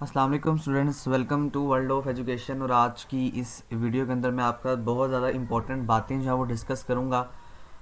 अस्सलाम वालेकुम students, welcome to world of education. और आज की इस वीडियो के अंदर मैं आपका बहुत ज़्यादा इंपॉर्टेंट बातें जो है वो डिस्कस करूँगा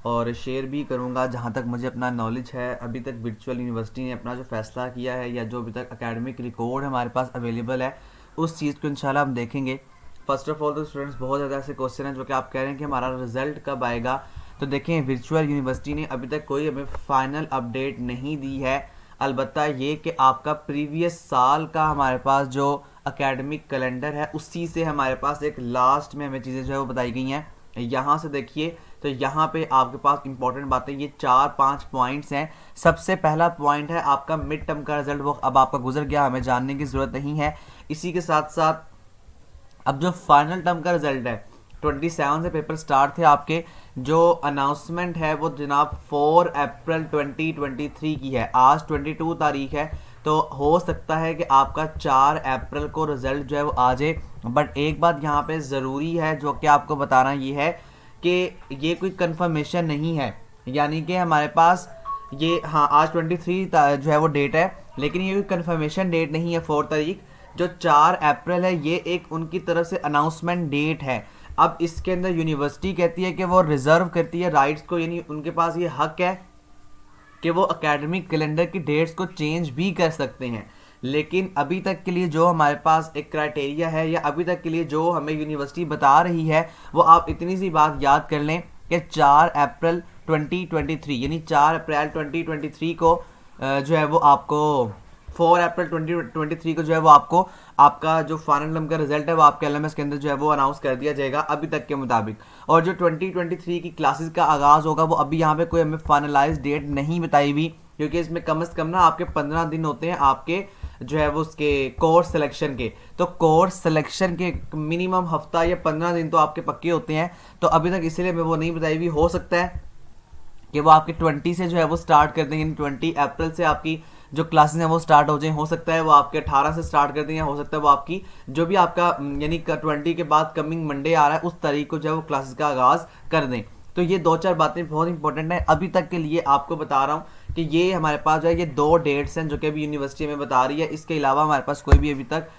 और शेयर भी करूँगा। जहाँ तक मुझे अपना नॉलेज है, अभी तक वर्चुअल यूनिवर्सिटी ने अपना जो फैसला किया है या जो अभी तक एकेडमिक रिकॉर्ड हमारे पास अवेलेबल है, उस चीज़ को इंशाल्लाह हम देखेंगे। फर्स्ट ऑफ ऑल तो स्टूडेंट्स, बहुत ज़्यादा ऐसे क्वेश्चन हैं जो कि आप कह रहे हैं कि हमारा रिजल्ट कब आएगा। तो देखें, वर्चुअल यूनिवर्सिटी ने अभी तक कोई हमें फाइनल अपडेट नहीं दी है। अलबत्ता ये कि आपका प्रीवियस साल का हमारे पास जो एकेडमिक कैलेंडर है, उसी से हमारे पास एक लास्ट में हमें चीज़ें जो है वो बताई गई हैं। यहाँ से देखिए, तो यहाँ पे आपके पास इंपॉर्टेंट बातें ये 4-5 पॉइंट्स हैं। सबसे पहला पॉइंट है आपका मिड टर्म का रिजल्ट, वो अब आपका गुजर गया, हमें जानने की ज़रूरत नहीं है। इसी के साथ साथ अब जो फाइनल टर्म का रिजल्ट है, 27 से पेपर स्टार्ट थे आपके, जो अनाउंसमेंट है वो जनाब 4 अप्रैल 2023 की है। आज 22 तारीख है, तो हो सकता है कि आपका 4 अप्रैल को रिजल्ट जो है वो आ जाए। बट एक बात यहाँ पे ज़रूरी है जो कि आपको बताना ये है कि ये कोई कंफर्मेशन नहीं है, यानी कि हमारे पास ये, हाँ, आज 23 जो है वो डेट है, लेकिन ये कोई कंफर्मेशन डेट नहीं है। 4 तारीख जो 4 अप्रैल है, ये एक उनकी तरफ से अनाउंसमेंट डेट है। अब इसके अंदर यूनिवर्सिटी कहती है कि वो रिजर्व करती है राइट्स को, यानी उनके पास ये हक है कि वो एकेडमिक कैलेंडर की डेट्स को चेंज भी कर सकते हैं। लेकिन अभी तक के लिए जो हमारे पास एक क्राइटेरिया है, या अभी तक के लिए जो हमें यूनिवर्सिटी बता रही है, वो आप इतनी सी बात याद कर लें कि 4 अप्रैल 2023, यानी 4 अप्रैल 2023 को जो है वो आपको 4 अप्रैल 2023 को जो है वो आपको आपका जो फाइनल टर्म का रिजल्ट है वो आपके एलएमएस के अंदर जो है वो अनाउंस कर दिया जाएगा अभी तक के मुताबिक। और जो 2023 की क्लासेस का आगाज़ होगा, वो अभी यहाँ पे कोई हमें फाइनलाइज डेट नहीं बताई हुई, क्योंकि इसमें कम से कम ना आपके 15 दिन होते हैं आपके जो है वो उसके कोर्स सिलेक्शन के। तो कोर्स सिलेक्शन के मिनिमम हफ्ता या 15 दिन तो आपके पक्के होते हैं। तो अभी तक इसीलिए मैं वो नहीं बताई हुई। हो सकता है कि वो आपके 20 से जो है वो स्टार्ट कर देंगे, 20 अप्रैल से आपकी जो क्लासेस हैं वो स्टार्ट हो जाएं। हो सकता है वो आपके 18 से स्टार्ट कर दें, या हो सकता है वो आपकी जो भी आपका यानी 20 के बाद कमिंग मंडे आ रहा है, उस तारीख को जो है वो क्लासेस का आगाज़ कर दें। तो ये 2-4 बातें बहुत इंपॉर्टेंट हैं। अभी तक के लिए आपको बता रहा हूँ कि ये हमारे पास जो है ये 2 डेट्स हैं जो कि अभी यूनिवर्सिटी में बता रही है। इसके अलावा हमारे पास कोई भी अभी तक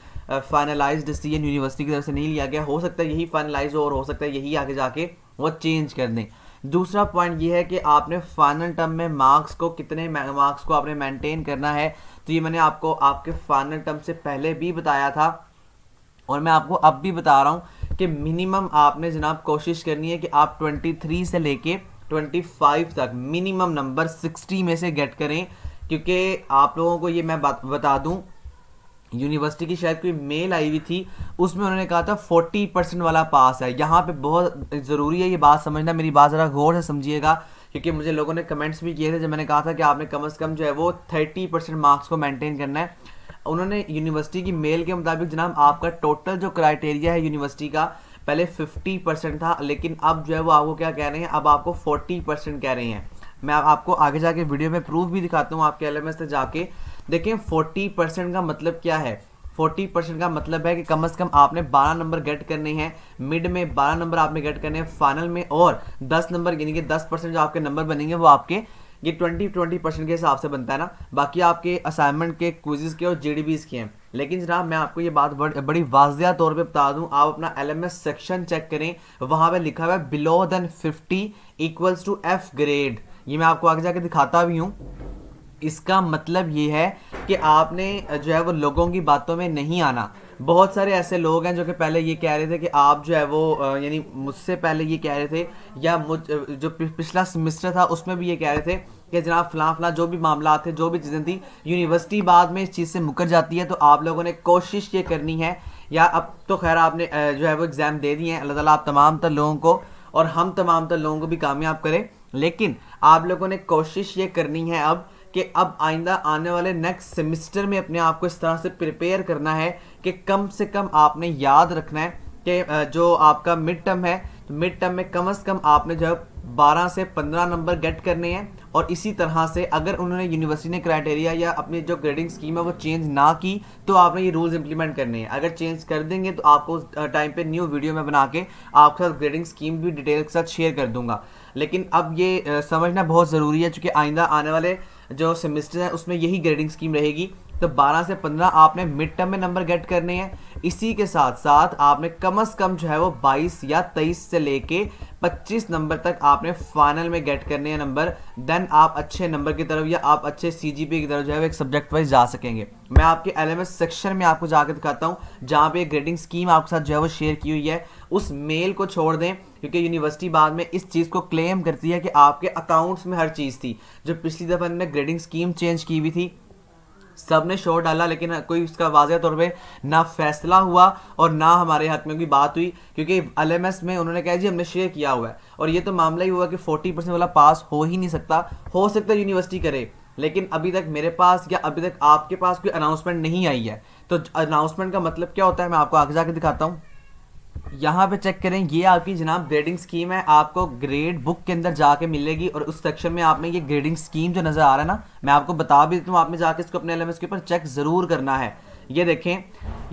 फाइनलाइज डिसीजन यूनिवर्सिटी की तरफ से नहीं लिया गया। हो सकता है यही फाइनलाइज हो, और हो सकता है यही आगे जाके वो चेंज कर दें। दूसरा पॉइंट ये है कि आपने फाइनल टर्म में मार्क्स को, कितने मार्क्स को आपने मेंटेन करना है। तो ये मैंने आपको आपके फाइनल टर्म से पहले भी बताया था, और मैं आपको अब भी बता रहा हूँ कि मिनिमम आपने जनाब कोशिश करनी है कि आप 23 से लेके 25 तक मिनिमम नंबर 60 में से गेट करें। क्योंकि आप लोगों को ये मैं बात बता दूं, यूनिवर्सिटी की शायद कोई मेल आई हुई थी, उसमें उन्होंने कहा था 40% वाला पास है। यहाँ पे बहुत ज़रूरी है ये बात समझना, मेरी बात ज़रा गौर से समझिएगा, क्योंकि मुझे लोगों ने कमेंट्स भी किए थे जब मैंने कहा था कि आपने कम से कम जो है वो 30% मार्क्स को मेंटेन करना है। उन्होंने यूनिवर्सिटी की मेल के मुताबिक जनाब आपका टोटल जो क्राइटेरिया है यूनिवर्सिटी का, पहले 50% था, लेकिन अब जो है वो आपको क्या कह रहे हैं, अब आपको 40% कह रहे हैं। मैं आपको आगे जाके वीडियो में प्रूफ भी दिखाता हूँ आपके एलएमएस से जाके। देखें, 40% का मतलब क्या है। 40% का मतलब है कि कम से कम आपने 12 नंबर गेट करने हैं, मिड में 12 नंबर आपने गेट करने हैं, फाइनल में और 10 नंबर, यानी कि 10% जो आपके नंबर बनेंगे वो आपके ये 20% के हिसाब से बनता है ना। बाकी आपके असाइनमेंट के, क्विज़ेस के और जीडीबीज के हैं। लेकिन जनाब मैं आपको ये बात बड़ी वाज़िया तौर पे बता दूं, आप अपना एलएमएस सेक्शन चेक करें, वहां पे लिखा हुआ है below than 50 equals to F grade. ये मैं आपको आगे जाके दिखाता भी हूँ। इसका मतलब ये है कि आपने जो है वो लोगों की बातों में नहीं आना। बहुत सारे ऐसे लोग हैं जो कि पहले ये कह रहे थे कि आप जो है वो यानी मुझसे पहले ये कह रहे थे, या जो पिछला सेमेस्टर था उसमें भी ये कह रहे थे कि जनाब फलां फलां जो भी मामला थे, जो भी चीज़ें थी, यूनिवर्सिटी बाद में इस चीज़ से मुकर जाती है। तो आप लोगों ने कोशिश ये करनी है, या अब तो खैर आपने जो है वो एग्ज़ाम दे दिए हैं, अल्लाह ताला आप तमाम तर लोगों को और हम तमाम तर लोगों को भी कामयाब करें। लेकिन आप लोगों ने कोशिश ये करनी है अब कि अब आइंदा आने वाले नेक्स्ट सेमेस्टर में अपने आप को इस तरह से प्रिपेयर करना है कि कम से कम आपने याद रखना है कि जो आपका मिड टर्म है, तो मिड टर्म में कम से कम आपने जो 12 से 15 नंबर गेट करने हैं। और इसी तरह से अगर उन्होंने यूनिवर्सिटी ने क्राइटेरिया या अपनी जो ग्रेडिंग स्कीम है वो चेंज ना की, तो आपने ये रूल्स इंप्लीमेंट करने हैं। अगर चेंज कर देंगे तो आपको उस टाइम पे न्यू वीडियो में बना के आपके साथ ग्रेडिंग स्कीम भी डिटेल के साथ शेयर कर दूंगा। लेकिन अब ये समझना बहुत ज़रूरी है, चूँकि आइंदा आने वाले जो सेमेस्टर है उसमें यही ग्रेडिंग स्कीम रहेगी। तो 12 से 15 आपने मिड टर्म में नंबर गेट करने हैं। इसी के साथ साथ आपने कम से कम जो है वो 22 या 23 से लेके 25 नंबर तक आपने फाइनल में गेट करने हैं नंबर। देन आप अच्छे नंबर की तरफ या आप अच्छे सीजीपीए की तरफ जो है वो एक सब्जेक्ट वाइज जा सकेंगे। मैं आपके एलएमएस सेक्शन में आपको जाकर दिखाता हूँ, जहाँ पे ग्रेडिंग स्कीम आपके साथ जो है वो शेयर की हुई है। उस मेल को छोड़ दें, क्योंकि यूनिवर्सिटी बाद में इस चीज़ को क्लेम करती है कि आपके अकाउंट्स में हर चीज़ थी। जो पिछली दफ़ा इन्होंने ग्रेडिंग स्कीम चेंज की हुई थी, सब ने शोर डाला, लेकिन कोई उसका वाज़ेह तौर पे ना फैसला हुआ और ना हमारे हाथ में कोई बात हुई, क्योंकि एलएमएस में उन्होंने कहा जी हमने शेयर किया हुआ है। और ये तो मामला ही हुआ कि 40% वाला पास हो ही नहीं सकता। हो सकता है यूनिवर्सिटी करे, लेकिन अभी तक मेरे पास या अभी तक आपके पास कोई अनाउंसमेंट नहीं आई है। तो अनाउंसमेंट का मतलब क्या होता है मैं आपको आगे जाके दिखाता हूँ। यहाँ पे चेक करें, ये आपकी जनाब ग्रेडिंग स्कीम है, आपको ग्रेड बुक के अंदर जाके मिलेगी। और उस सेक्शन में आप में ये ग्रेडिंग स्कीम जो नज़र आ रहा है ना, मैं आपको बता भी देता हूँ, आपने जाके इसको अपने एलएमएस के ऊपर चेक ज़रूर करना है। ये देखें,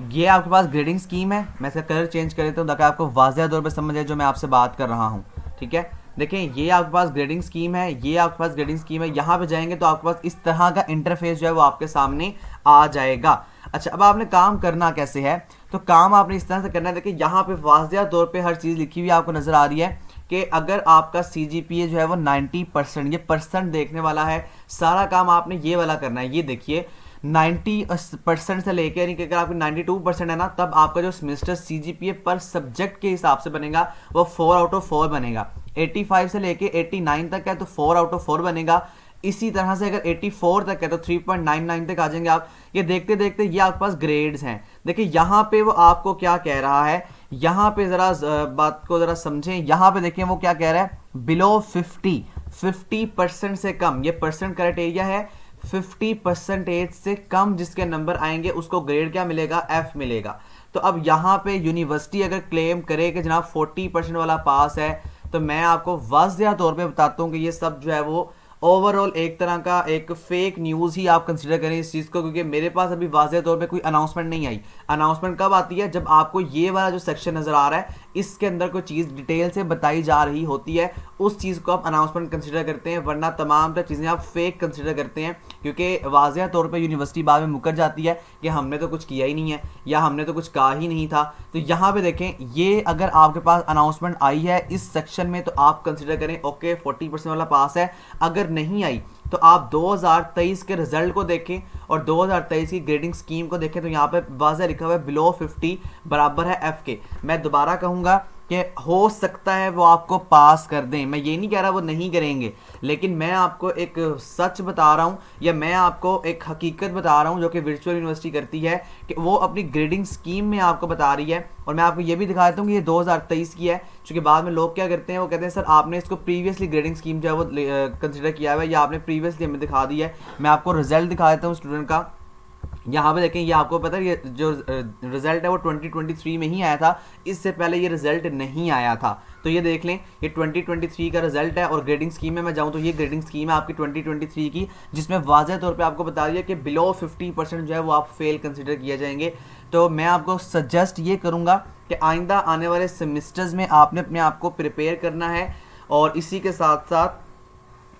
ये आपके पास ग्रेडिंग स्कीम है। मैं इसका कलर चेंज कर देता हूँ ताकि आपको वाज़ेह तौर पर समझ आए जो मैं आपसे बात कर रहा हूँ। ठीक है, देखें ये आपके पास ग्रेडिंग स्कीम है, ये आपके पास ग्रेडिंग स्कीम है। यहाँ पे जाएंगे तो आपके पास इस तरह का इंटरफेस जो है वो आपके सामने आ जाएगा। अच्छा, अब आपने काम करना कैसे है, तो काम आपने इस तरह से करना है। देखिए यहाँ पे वाज़ेह तौर पे हर चीज़ लिखी हुई आपको नज़र आ रही है कि अगर आपका सीजीपीए जो है वो 90%, ये परसेंट देखने वाला है। सारा काम आपने ये वाला करना है। ये देखिए 90% से लेकर, यानी कि अगर आपकी 92% है ना, तब आपका जो सेमेस्टर सीजीपीए पर सब्जेक्ट के हिसाब से बनेगा वो 4/4 बनेगा। 85 से लेके 89 तक है तो 4/4 बनेगा। इसी तरह से अगर 84 तक है तो 3.99 तक आ जाएंगे आप। ये देखते देखते ये आपके पास ग्रेड्स हैं। देखिए यहाँ पे वो आपको क्या कह रहा है, यहाँ पे ज़रा बात को ज़रा समझें। यहाँ पे देखें वो क्या कह रहा है, बिलो 50% से कम, ये परसेंट क्राइटेरिया है। 50% से कम जिसके नंबर आएंगे उसको ग्रेड क्या मिलेगा, एफ मिलेगा। तो अब यहाँ पे यूनिवर्सिटी अगर क्लेम करे कि जनाब 40% वाला पास है, तो मैं आपको वाज़ेह तौर पे बताता हूँ कि ये सब जो है वो ओवरऑल एक तरह का एक फेक न्यूज़ ही आप कंसिडर करें इस चीज़ को, क्योंकि मेरे पास अभी वाज़ेह तौर पे कोई अनाउंसमेंट नहीं आई। अनाउंसमेंट कब आती है, जब आपको ये वाला जो सेक्शन नज़र आ रहा है इसके अंदर कोई चीज़ डिटेल से बताई जा रही होती है, उस चीज़ को आप अनाउंसमेंट कंसिडर करते हैं। वरना तमाम तरह चीज़ें आप फेक कंसिडर करते हैं, क्योंकि वाज़ेह तौर पर यूनिवर्सिटी बाद में मुकर जाती है कि हमने तो कुछ किया ही नहीं है या हमने तो कुछ कहा ही नहीं था। तो यहाँ पर देखें, ये अगर आपके पास अनाउंसमेंट आई है इस सेक्शन में तो आप कंसिडर करें ओके 40% वाला पास है। अगर नहीं आई तो आप 2023 के रिजल्ट को देखें और 2023 की ग्रेडिंग स्कीम को देखें, तो यहाँ पे वाज़ेह लिखा हुआ है बिलो 50 बराबर है एफ के। मैं दोबारा कहूँगा कि हो सकता है वो आपको पास कर दें, मैं ये नहीं कह रहा वो नहीं करेंगे, लेकिन मैं आपको एक सच बता रहा हूँ या मैं आपको एक हकीकत बता रहा हूँ जो कि वर्चुअल यूनिवर्सिटी करती है कि वो अपनी ग्रेडिंग स्कीम में आपको बता रही है। और मैं आपको ये भी दिखा देता हूँ कि ये 2023 की है, क्योंकि बाद में लोग क्या करते हैं, वो कहते हैं सर आपने इसको प्रीवियसली ग्रेडिंग स्कीम जो है वो कंसिडर किया हुआ है या आपने प्रीवियसली हमें दिखा दी है। मैं आपको रिजल्ट दिखा देता हूँ स्टूडेंट का। यहाँ पे देखें, ये आपको पता है ये जो रिजल्ट है वो 2023 में ही आया था, इससे पहले ये रिजल्ट नहीं आया था। तो ये देख लें, ये 2023 का रिजल्ट है। और ग्रेडिंग स्कीम में मैं जाऊँ तो ये ग्रेडिंग स्कीम है आपकी 2023 की, जिसमें वाज़ेह तौर पे आपको बता दिया कि बिलो 50% जो है वो आप फेल कंसिडर किए जाएंगे। तो मैं आपको सजेस्ट ये करूँगा कि आइंदा आने वाले सेमेस्टर्स में आपने अपने आप को प्रिपेयर करना है। और इसी के साथ साथ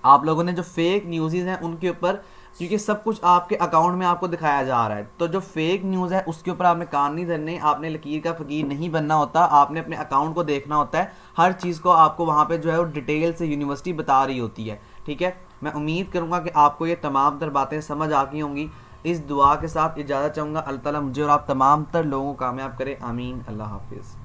आप लोगों ने जो फेक न्यूज़ हैं उनके ऊपर, क्योंकि सब कुछ आपके अकाउंट में आपको दिखाया जा रहा है, तो जो फेक न्यूज़ है उसके ऊपर आपने कान नहीं धरने, आपने लकीर का फ़कीर नहीं बनना होता, आपने अपने अकाउंट को देखना होता है। हर चीज़ को आपको वहाँ पे जो है वो डिटेल से यूनिवर्सिटी बता रही होती है। ठीक है, मैं उम्मीद करूँगा कि आपको ये तमाम तर बातें समझ आ गई होंगी। इस दुआ के साथ इजाज़त चाहूँगा, अल्लाह ताला मुझे और आप तमाम तर लोगों को कामयाब करे, आमीन। अल्लाह हाफिज़।